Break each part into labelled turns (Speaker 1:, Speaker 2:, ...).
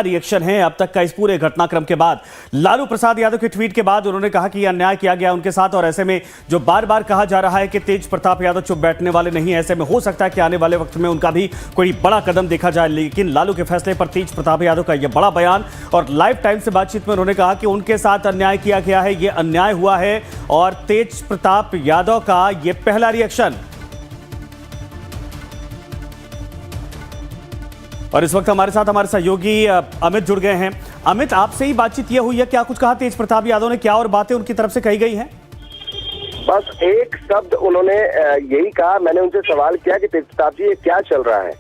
Speaker 1: Reaction है अब तक का इस पूरे घटनाक्रम के बाद? लालू प्रसाद यादव के ट्वीट के बाद उन्होंने कहा कि यह अन्याय किया गया उनके साथ, और ऐसे में जो बार बार कहा जा रहा है कि तेज प्रताप यादव चुप बैठने वाले नहीं है, ऐसे में हो सकता है कि आने वाले वक्त में उनका भी कोई बड़ा कदम देखा जाए। लेकिन लालू के फैसले पर तेज प्रताप यादव का यह बड़ा बयान, और लाइव टाइम से बातचीत में उन्होंने कहा कि उनके साथ अन्याय किया गया है, यह अन्याय हुआ है, और तेज प्रताप यादव का यह पहला रिएक्शन। और इस वक्त हमारे साथ सहयोगी अमित जुड़ गए हैं। अमित, आपसे ही बातचीत ये हुई है, क्या कुछ कहा तेज प्रताप यादव ने, क्या और बातें उनकी तरफ से कही गई हैं?
Speaker 2: बस एक शब्द उन्होंने यही कहा। मैंने उनसे सवाल किया कि तेज प्रताप जी ये क्या चल रहा है,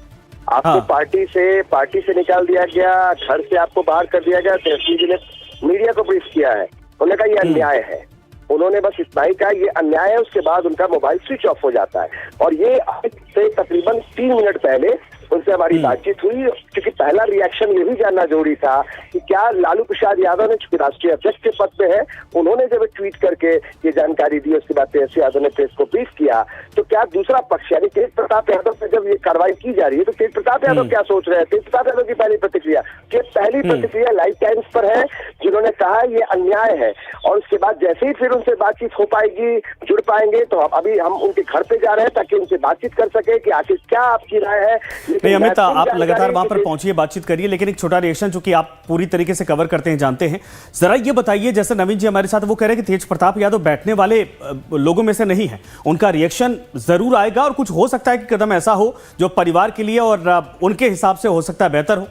Speaker 2: आपको पार्टी से निकाल दिया गया, घर से आपको बाहर कर दिया गया, तेजस्वी जी ने मीडिया को ब्रीफ किया है, उन्होंने कहा ये अन्याय है। उन्होंने बस इतना ही कहा ये अन्याय है। उसके बाद उनका मोबाइल स्विच ऑफ हो जाता है। और ये आज से तकरीबन 3 मिनट पहले उनसे हमारी बातचीत हुई, क्योंकि पहला रिएक्शन ये भी जानना जरूरी था कि क्या लालू प्रसाद यादव ने, चूंकि राष्ट्रीय अध्यक्ष के पद पे है, उन्होंने जब ट्वीट करके ये जानकारी दी, उसके बाद तेजस्वी यादव ने प्रेस को ब्रीफ किया, तो क्या दूसरा पक्ष यानी तेज प्रताप यादव पे जब ये कार्रवाई की जा रही है तो तेज प्रताप यादव क्या सोच रहे हैं? तेज प्रताप यादव की पहली प्रतिक्रिया लाइव टाइम्स पर है, जिन्होंने कहा ये अन्याय है। और उसके बाद जैसे ही फिर उनसे बातचीत हो पाएगी, जुड़ पाएंगे, तो अभी हम उनके घर पे जा रहे हैं ताकि उनसे बातचीत कर सके कि आखिर क्या आपकी राय है।
Speaker 1: नहीं अमित, आप लगातार वहां पर पहुंचिए, बातचीत करिए, लेकिन एक छोटा रिएक्शन जो कि आप पूरी तरीके से कवर करते हैं, जानते हैं, जरा ये बताइए, जैसे नवीन जी हमारे साथ वो कह रहे हैं कि तेज प्रताप यादव बैठने वाले लोगों में से नहीं है, उनका रिएक्शन जरूर आएगा, और कुछ हो सकता है कि कदम ऐसा हो जो परिवार के लिए और उनके हिसाब से हो सकता है बेहतर हो।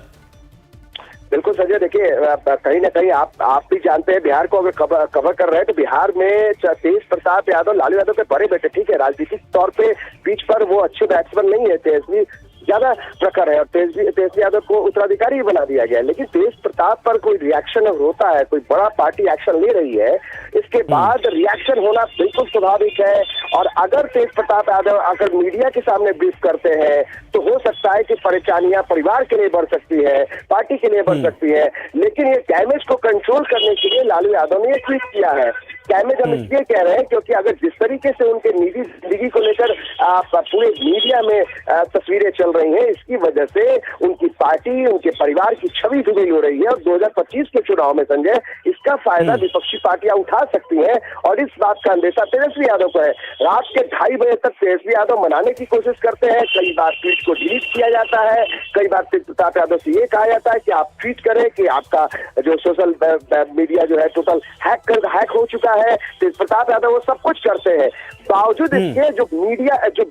Speaker 2: बिल्कुल संजय, देखिए कहीं ना कहीं आप भी जानते हैं, बिहार को अगर कवर कर रहे हैं तो बिहार में तेज प्रताप यादव लालू यादव के बड़े बेटे, ठीक है, राजनीतिक तौर पे पिच पर वो अच्छे बैट्समैन नहीं है, तेजस्वी ज्यादा प्रखर है, और तेजस्वी यादव को उत्तराधिकारी बना दिया गया है। लेकिन तेज प्रताप पर कोई रिएक्शन होता है, कोई बड़ा पार्टी एक्शन ले रही है, इसके बाद रिएक्शन होना बिल्कुल स्वाभाविक है। और अगर तेज प्रताप यादव अगर मीडिया के सामने ब्रीफ करते हैं तो हो सकता है कि परेशानियां परिवार के लिए बढ़ सकती है, पार्टी के लिए बढ़ सकती है। लेकिन ये डैमेज को कंट्रोल करने के लिए लालू यादव ने ये ट्वीट किया है। डैमेज हम इसलिए कह रहे हैं क्योंकि अगर जिस तरीके से उनके निजी जिंदगी को लेकर पूरे मीडिया में तस्वीरें चल रही हैं, इसकी वजह से उनकी पार्टी, उनके परिवार की छवि धुमिल हो रही है। और 2025 के चुनाव में संजय, इसका फायदा विपक्षी पार्टियां उठा सकती हैं, और इस बात का अंदेशा तेजस्वी यादव को है। रात के 2:30 बजे तक तेजस्वी यादव मनाने की कोशिश करते हैं, कई बार ट्वीट को डिलीट किया जाता है, कई बार तेज प्रताप यादव से ये कहा जाता है कि आप ट्वीट करें कि आपका जो सोशल मीडिया जो है टोटल हैक हो चुका है। तेज प्रताप यादव वो सब कुछ करते हैं, बावजूद इसके जो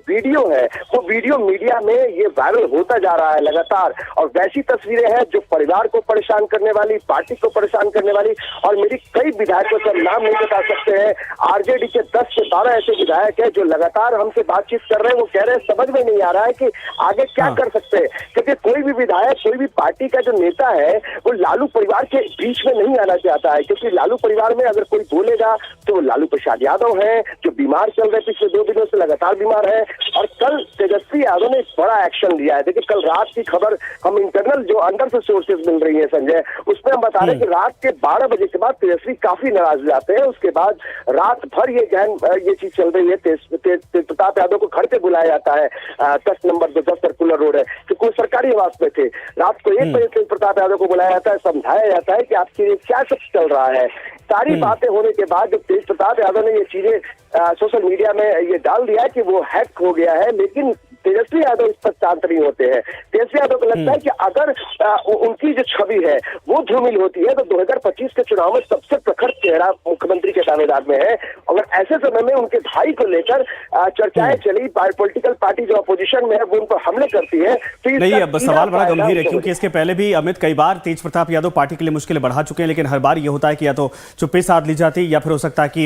Speaker 2: वीडियो है, वो वीडियो मीडिया में ये वायरल होता जा रहा है लगातार। और वैसी तस्वीरें हैं जो परिवार को परेशान करने वाली, पार्टी को परेशान करने वाली। और मेरी कई विधायकों का नाम नहीं बता सकते हैं, आरजेडी के 10 से 12 ऐसे विधायक हैं जो लगातार हमसे बातचीत कर रहे हैं। वो कह रहे हैं समझ में नहीं आ रहा है कि आगे क्या कर सकते हैं, क्योंकि कोई भी विधायक, कोई भी पार्टी का जो नेता है, वो लालू परिवार के बीच में नहीं आना चाहता है, क्योंकि लालू परिवार में अगर कोई बोलेगा तो वो लालू प्रसाद यादव है, जो बीमार चल रहे, पिछले 2 दिनों से लगातार बीमार है। और कल तेजस्वी यादव ने बड़ा एक्शन लिया है। देखिए, कल रात की खबर हम इंटरनल जो अंदर से सोर्सेज मिल रही है संजय, उसमें हम बता रहे हैं कि रात के 12 बजे के बाद तेजस्वी काफी नाराज हो जाते हैं। उसके बाद रात भर ये चीज चल रही है। तेज प्रताप यादव को घर पे बुलाया जाता है, 10 नंबर 10 सर्कुलर रोड है, तो कोई सरकारी आवास पे थे। रात को 1 बजे तेज प्रताप यादव को बुलाया जाता है, समझाया जाता है कि आपके लिए क्या सब चल रहा है। सारी बातें होने के बाद जब तेज प्रताप यादव ने ये चीजें सोशल मीडिया में ये डाल दिया कि वो हैक हो गया है, लेकिन तेजस्वी यादव इस पर शांत नहीं होते हैं। तेजस्वी यादव को लगता है कि अगर उनकी जो छवि है वो धूमिल होती है तो 2025 के चुनाव में सबसे प्रखर चेहरा मुख्यमंत्री के दावेदार में है। अगर ऐसे समय में उनके भाई को लेकर चर्चाएं चली, पॉलिटिकल पार्टी जो अपोजिशन में है वो उन पर हमले करती है, तो
Speaker 1: नहीं, अब सवाल बड़ा गंभीर है, क्योंकि इसके पहले भी अमित कई बार तेज प्रताप यादव पार्टी के लिए मुश्किलें बढ़ा चुके हैं, लेकिन हर बार ये होता है कि या तो चुप्पी साध ली जाती, या फिर हो सकता है कि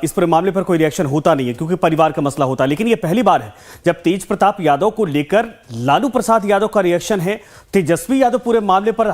Speaker 1: इस पूरे मामले पर कोई रिएक्शन होता नहीं है क्योंकि परिवार का मसला होता है। लेकिन ये पहली बार है जब तेज प्रताप यादव को लेकर लालू प्रसाद यादव का रिएक्शन है। तेजस्वी यादव पूरे मामले पर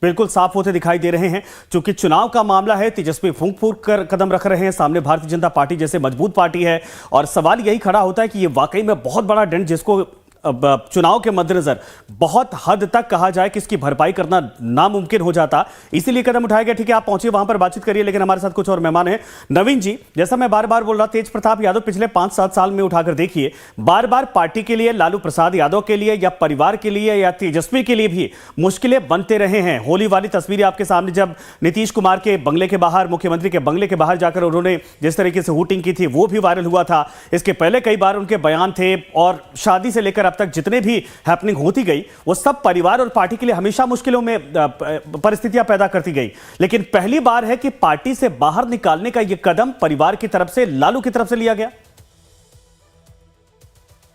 Speaker 1: बिल्कुल साफ होते दिखाई दे रहे हैं। चूंकि चुनाव का मामला है, तेजस्वी फूंक फूंक कर कदम रख रहे हैं, सामने भारतीय जनता पार्टी जैसे मजबूत पार्टी है, और सवाल यही खड़ा होता है कि ये वाकई में बहुत बड़ा डेंट जिसको चुनाव के मद्देनजर बहुत हद तक कहा जाए कि इसकी भरपाई करना नामुमकिन हो जाता, इसीलिए कदम उठाया गया। ठीक है, आप पहुंचिए वहां पर बातचीत करिए, लेकिन हमारे साथ कुछ और मेहमान हैं। नवीन जी, जैसा मैं बार बार बोल रहा, तेज प्रताप यादव पिछले 5-7 साल में उठाकर देखिए, बार बार पार्टी के लिए, लालू प्रसाद यादव के लिए या परिवार के लिए या तेजस्वी के लिए भी मुश्किलें बनते रहे हैं। होली वाली तस्वीरें आपके सामने, जब नीतीश कुमार के बंगले के बाहर, मुख्यमंत्री के बंगले के बाहर जाकर उन्होंने जिस तरीके से हूटिंग की थी, वो भी वायरल हुआ था। इसके पहले कई बार उनके बयान थे, और शादी से लेकर अब तक जितने भी हैपनिंग होती गई, वो सब परिवार और पार्टी के लिए हमेशा मुश्किलों में परिस्थितियां पैदा करती गई। लेकिन पहली बार है कि पार्टी से बाहर निकालने का यह कदम परिवार की तरफ से, लालू की तरफ से लिया गया।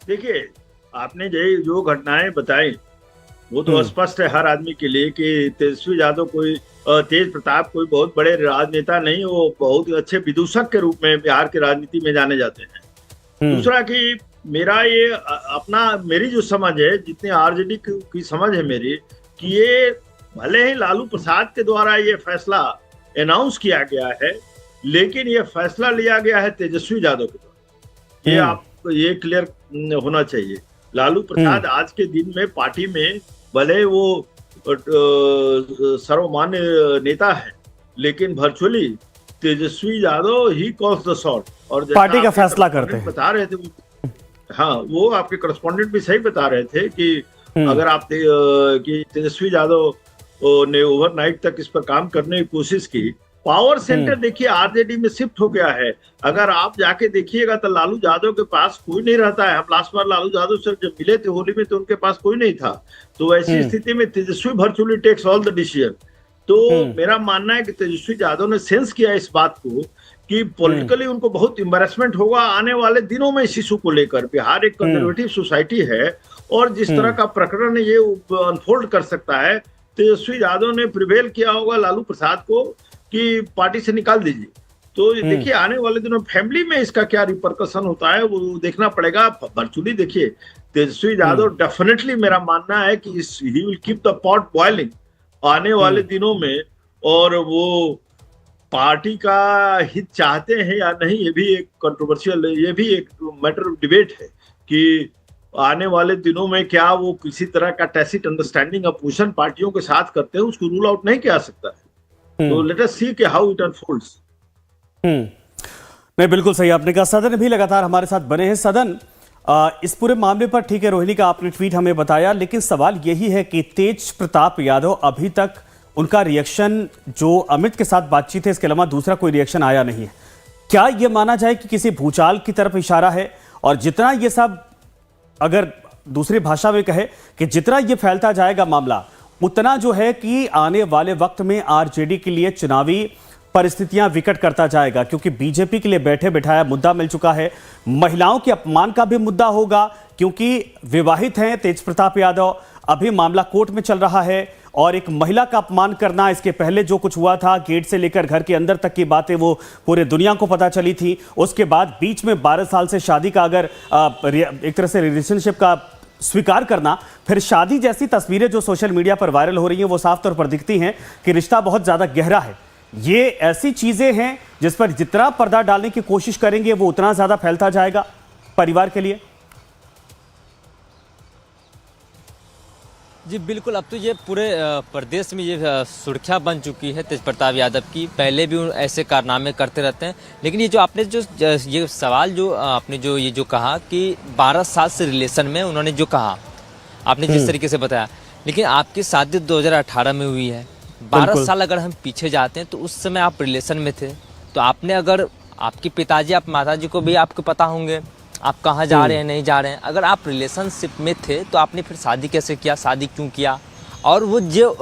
Speaker 3: देखिए, आपने जो घटनाएं बताई वो तो स्पष्ट है हर आदमी के लिए कि तेजस्वी यादव तेज प्रताप कोई बहुत बड़े राजनेता नहीं, वो बहुत अच्छे विदूषक के रूप में बिहार की राजनीति में जाने जाते हैं। दूसरा कि मेरी जो समझ है, जितनी आरजेडी की समझ है मेरी, कि ये भले ही लालू प्रसाद के द्वारा ये फैसला अनाउंस किया गया है, लेकिन ये फैसला लिया गया है तेजस्वी यादव के द्वारा। ये आपको ये क्लियर होना चाहिए। लालू प्रसाद आज के दिन में पार्टी में भले वो सर्वमान्य नेता है, लेकिन virtually Tejashwi Yadav he calls the shot, और
Speaker 1: पार्टी का फैसला करते हैं।
Speaker 3: बता रहे थे, हाँ, वो आपके करस्पॉन्डेंट भी सही बता रहे थे कि अगर आप कि तेजस्वी यादव ने ओवरनाइट तक इस पर काम करने की कोशिश की। पावर सेंटर देखिए आरजेडी में शिफ्ट हो गया है। अगर आप जाके देखिएगा तो लालू यादव के पास कोई नहीं रहता है। हम लास्ट बार लालू यादव से जब मिले थे होली में, तो उनके पास कोई नहीं था। तो ऐसी स्थिति में Tejashwi virtually takes all the decision. तो मेरा मानना है कि तेजस्वी यादव ने सेंस किया इस बात को कि पॉलिटिकली उनको बहुत एम्बैरेसमेंट होगा आने वाले दिनों में इस इशू को लेकर। बिहार एक कंजर्वेटिव सोसाइटी है, और जिस तरह का प्रकरण ये अनफोल्ड कर सकता है, तेजस्वी यादव ने प्रिवेल किया होगा लालू प्रसाद को कि पार्टी से निकाल दीजिए। तो देखिए, आने वाले दिनों फैमिली में इसका क्या रिपरकशन होता है वो देखना पड़ेगा। वर्चुअली देखिए, तेजस्वी यादव डेफिनेटली, मेरा मानना है कि he will keep the pot boiling आने वाले दिनों में, और वो पार्टी का हित चाहते हैं या नहीं, ये भी एक कंट्रोवर्शियल, ये भी एक मैटर ऑफ डिबेट है कि आने वाले दिनों में क्या वो किसी तरह का टैसिट अंडरस्टैंडिंग अपोजिशन पार्टियों के साथ करते हैं, उसको रूल आउट नहीं किया सकता है। तो लेट अस सी कि हाउ इट अनफोल्ड्स।
Speaker 1: नहीं, बिल्कुल सही आपने कहा। सदन भी लगातार हमारे साथ बने हैं। सदन, इस पूरे मामले पर ठीक है, रोहिणी का आपने ट्वीट हमें बताया, लेकिन सवाल यही है कि तेज प्रताप यादव अभी तक उनका रिएक्शन, जो अमित के साथ बातचीत है, इसके अलावा दूसरा कोई रिएक्शन आया नहीं है। क्या यह माना जाए कि किसी भूचाल की तरफ इशारा है? और जितना ये सब, अगर दूसरी भाषा में कहे कि जितना ये फैलता जाएगा मामला, उतना जो है कि आने वाले वक्त में आरजेडी के लिए चुनावी परिस्थितियां विकट करता जाएगा, क्योंकि बीजेपी के लिए बैठे बिठाया मुद्दा मिल चुका है। महिलाओं के अपमान का भी मुद्दा होगा, क्योंकि विवाहित हैं तेज प्रताप यादव, अभी मामला कोर्ट में चल रहा है, और एक महिला का अपमान करना, इसके पहले जो कुछ हुआ था, गेट से लेकर घर के अंदर तक की बातें वो पूरे दुनिया को पता चली थी। उसके बाद बीच में 12 साल से शादी का, अगर एक तरह से रिलेशनशिप का स्वीकार करना, फिर शादी जैसी तस्वीरें जो सोशल मीडिया पर वायरल हो रही हैं, वो साफ तौर पर दिखती हैं कि रिश्ता बहुत ज्यादा गहरा है। ये ऐसी चीजें हैं जिस पर जितना पर्दा डालने की कोशिश करेंगे, वो उतना ज्यादा फैलता जाएगा परिवार के लिए।
Speaker 4: जी बिल्कुल, अब तो ये पूरे प्रदेश में ये सुर्खियाँ बन चुकी है तेज प्रताप यादव की। पहले भी ऐसे कारनामे करते रहते हैं, लेकिन ये जो आपने ये सवाल जो आपने जो कहा कि 12 साल से रिलेशन में, उन्होंने जो कहा, आपने जिस तरीके से बताया, लेकिन आपकी शादी 2018 में हुई है। 12 साल अगर हम पीछे जाते हैं तो उस समय आप रिलेशन में थे, तो आपने, अगर आपके पिताजी, आप माताजी को भी आपको पता होंगे आप कहाँ जा रहे हैं, नहीं जा रहे हैं। अगर आप रिलेशनशिप में थे तो आपने फिर शादी कैसे किया, शादी क्यों किया? और वो जो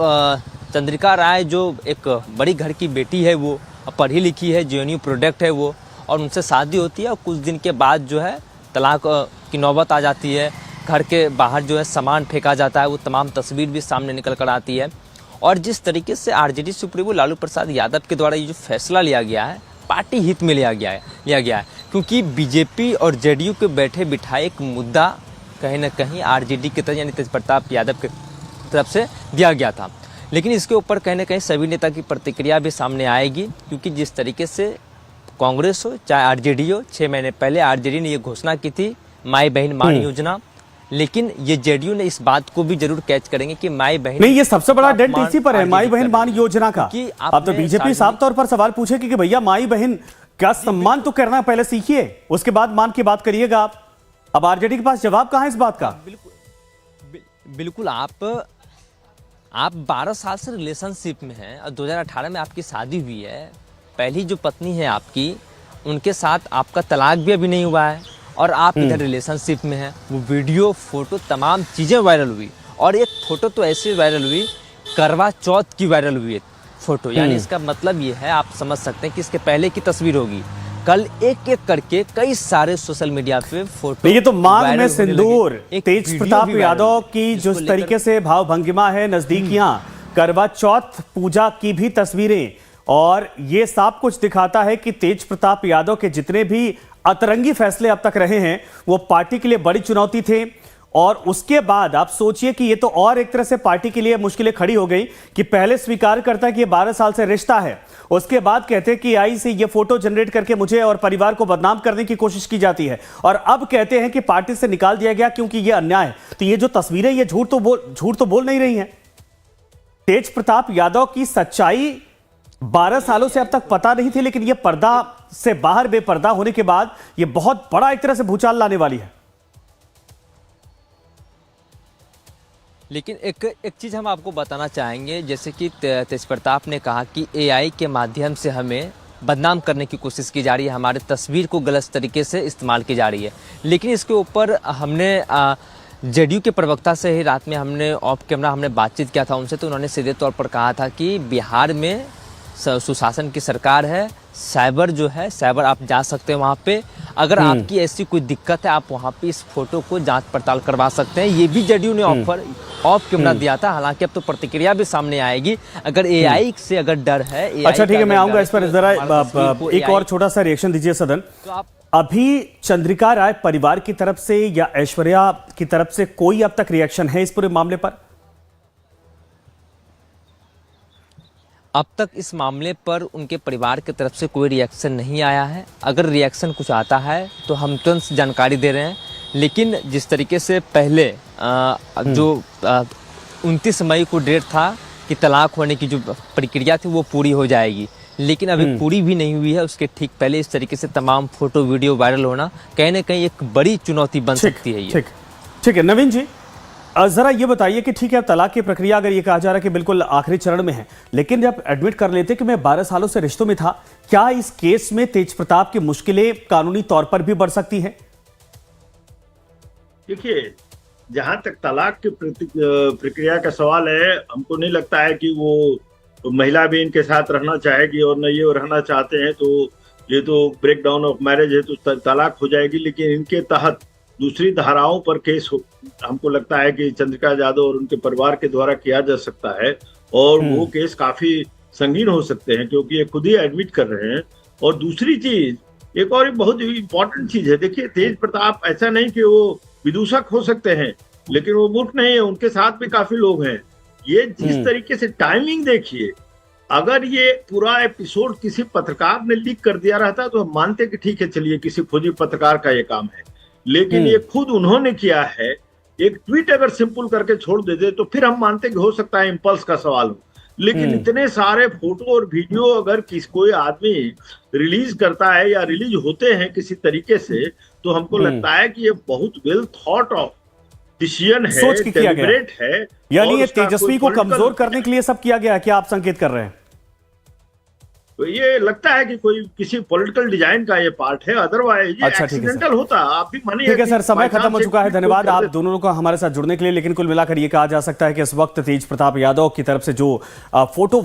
Speaker 4: चंद्रिका राय, जो एक बड़ी घर की बेटी है, वो पढ़ी लिखी है, जेएनयू प्रोडक्ट है वो, और उनसे शादी होती है, और कुछ दिन के बाद जो है तलाक की नौबत आ जाती है। घर के बाहर जो है सामान फेंका जाता है, वो तमाम तस्वीर भी सामने निकल कर आती है। और जिस तरीके से आरजेडी सुप्रीमो लालू प्रसाद यादव के द्वारा ये जो फैसला लिया गया है, पार्टी हित में लिया गया है, क्योंकि बीजेपी और जेडीयू के बैठे बिठाए एक मुद्दा कहीं ना कहीं आरजेडी की तरफ, यानी तेज प्रताप यादव की तरफ से दिया गया था। लेकिन इसके ऊपर कहीं ना कहीं सभी नेता की प्रतिक्रिया भी सामने आएगी, क्योंकि जिस तरीके से कांग्रेस हो चाहे आरजेडी हो, 6 महीने पहले आरजेडी ने ये घोषणा की थी, माई बहन मान योजना, लेकिन ये जेडीयू ने इस बात को भी जरूर कैच करेंगे कि माई बहन
Speaker 1: नहीं, ये सबसे बड़ा डेंट
Speaker 4: अपमान
Speaker 1: इसी पर है, माई बहन मान योजना का।
Speaker 4: क्योंकि
Speaker 1: अब तो बीजेपी साफ तौर पर सवाल पूछेगी कि भैया माई बहन का सम्मान तो करना पहले सीखिए, उसके बाद मान की बात करिएगा आप। अब आरजेडी के पास जवाब कहां है इस बात का?
Speaker 4: बिल्कुल आप 12 साल से रिलेशनशिप में हैं और 2018 में आपकी शादी हुई है। पहली जो पत्नी है आपकी, उनके साथ आपका तलाक भी अभी नहीं हुआ है और आप इधर रिलेशनशिप में हैं। वो वीडियो, फोटो, तमाम चीज़ें वायरल हुई और एक फोटो तो ऐसी वायरल हुई, करवा चौथ की वायरल हुई फोटो। यानी इसका मतलब ये है, आप समझ सकते हैं कि इसके पहले की तस्वीर होगी। कल एक एक करके कई सारे सोशल मीडिया पे फोटो,
Speaker 1: ये तो मांग में सिंदूर,
Speaker 4: एक
Speaker 1: तेज
Speaker 4: वीडियो
Speaker 1: प्रताप
Speaker 4: भी वायरल
Speaker 1: यादव
Speaker 4: हुई,
Speaker 1: की
Speaker 4: जिसको
Speaker 1: जिस तरीके से भाव भंगिमा है, नजदीकियां, करवा चौथ पूजा की भी तस्वीरें, और ये सब कुछ दिखाता है कि तेज प्रताप यादव के जितने भी अतरंगी फैसले अब तक रहे हैं वो पार्टी के लिए बड़ी चुनौती थे। और उसके बाद आप सोचिए कि ये तो और एक तरह से पार्टी के लिए मुश्किलें खड़ी हो गई कि पहले स्वीकार करता है कि ये 12 साल से रिश्ता है, उसके बाद कहते हैं कि आई से ये फोटो जनरेट करके मुझे और परिवार को बदनाम करने की कोशिश की जाती है, और अब कहते हैं कि पार्टी से निकाल दिया गया क्योंकि ये अन्याय है। तो ये जो तस्वीरें, ये झूठ तो बोल नहीं रही हैं। तेज प्रताप यादव की सच्चाई 12 सालों से अब तक पता नहीं थी, लेकिन ये पर्दा से बाहर बेपर्दा होने के बाद ये बहुत बड़ा एक तरह से भूचाल लाने वाली है।
Speaker 4: लेकिन एक चीज़ हम आपको बताना चाहेंगे, जैसे कि तेज प्रताप ने कहा कि एआई के माध्यम से हमें बदनाम करने की कोशिश की जा रही है, हमारे तस्वीर को गलत तरीके से इस्तेमाल की जा रही है। लेकिन इसके ऊपर हमने जेडीयू के प्रवक्ता से ही रात में हमने ऑफ कैमरा हमने बातचीत किया था उनसे, तो उन्होंने सीधे तौर पर कहा था कि बिहार में सुशासन की सरकार है, साइबर जो है, साइबर आप जा सकते हैं वहाँ पे। अगर आपकी ऐसी कोई दिक्कत है, आप वहाँ पे इस फोटो को जांच पड़ताल करवा सकते हैं। ये भी जेडीयू ने ऑफ कैमरा दिया था। हालांकि अब तो प्रतिक्रिया भी सामने आएगी। अगर एआई से अगर डर है,
Speaker 1: अच्छा ठीक है, मैं आऊंगा इस पर। जरा एक और छोटा सा रिएक्शन दीजिए सदन।
Speaker 4: तो आप
Speaker 1: अभी चंद्रिका राय परिवार की तरफ से या ऐश्वर्या की तरफ से कोई अब तक रिएक्शन है इस पूरे मामले पर?
Speaker 4: अब तक इस मामले पर उनके परिवार की तरफ से कोई रिएक्शन नहीं आया है। अगर रिएक्शन कुछ आता है तो हम तुरंत जानकारी दे रहे हैं। लेकिन जिस तरीके से पहले जो 29 मई को डेट था कि तलाक होने की जो प्रक्रिया थी वो पूरी हो जाएगी, लेकिन अभी पूरी भी नहीं हुई है। उसके ठीक पहले इस तरीके से तमाम फोटो वीडियो वायरल होना कहीं ना कहीं एक बड़ी चुनौती बन सकती है। ये
Speaker 1: ठीक है नवीन जी, जरा ये बताइए कि ठीक है, तलाक की प्रक्रिया अगर ये कहा जा रहा है कि बिल्कुल आखिरी चरण में है, लेकिन जब एडमिट कर लेते कि मैं 12 सालों से रिश्तों में था, क्या इस केस में तेज प्रताप की मुश्किलें कानूनी तौर पर भी बढ़ सकती हैं?
Speaker 3: देखिए, जहां तक तलाक की प्रक्रिया का सवाल है, हमको नहीं लगता है कि वो महिला भी इनके साथ रहना चाहेगी, और न ये रहना चाहते हैं। तो ये तो ब्रेक डाउन ऑफ मैरिज है, तो तलाक हो जाएगी। लेकिन इनके तहत दूसरी धाराओं पर केस हमको लगता है कि चंद्रिका यादव और उनके परिवार के द्वारा किया जा सकता है, और वो केस काफी संगीन हो सकते हैं, क्योंकि ये खुद ही एडमिट कर रहे हैं। और दूसरी चीज, एक और बहुत इंपॉर्टेंट चीज है, देखिए तेज प्रताप ऐसा नहीं कि वो विदूषक हो सकते हैं, लेकिन वो मूर्ख नहीं है, उनके साथ भी काफी लोग हैं। ये जिस तरीके से टाइमिंग देखिए, अगर ये पूरा एपिसोड किसी पत्रकार ने लीक कर दिया रहता तो हम मानते कि ठीक है, चलिए किसी फौजी पत्रकार का ये काम है। लेकिन ये खुद उन्होंने किया है। एक ट्वीट अगर सिंपल करके छोड़ देते तो फिर हम मानते कि हो सकता है इंपल्स का सवाल हो। लेकिन इतने सारे फोटो और वीडियो अगर कोई आदमी रिलीज करता है या रिलीज होते हैं किसी तरीके से, तो हमको लगता है कि ये बहुत वेल थॉट ऑफ डिसीजन है,
Speaker 1: सोच के किया गया
Speaker 3: है।
Speaker 1: यानी ये तेजस्वी को कमजोर करने के लिए सब किया गया, क्या आप संकेत कर रहे हैं?
Speaker 3: तो ये लगता है कि कोई किसी पॉलिटिकल डिजाइन का ये पार्ट है, अदरवाइज ये एक्सीडेंटल होता। आप भी मानिए।
Speaker 1: ठीक है सर, समय खत्म हो चुका है। धन्यवाद आप दोनों को हमारे साथ जुड़ने के लिए। लेकिन कुल मिलाकर ये कहा जा सकता है कि इस वक्त तेज प्रताप यादव की तरफ से जो फोटो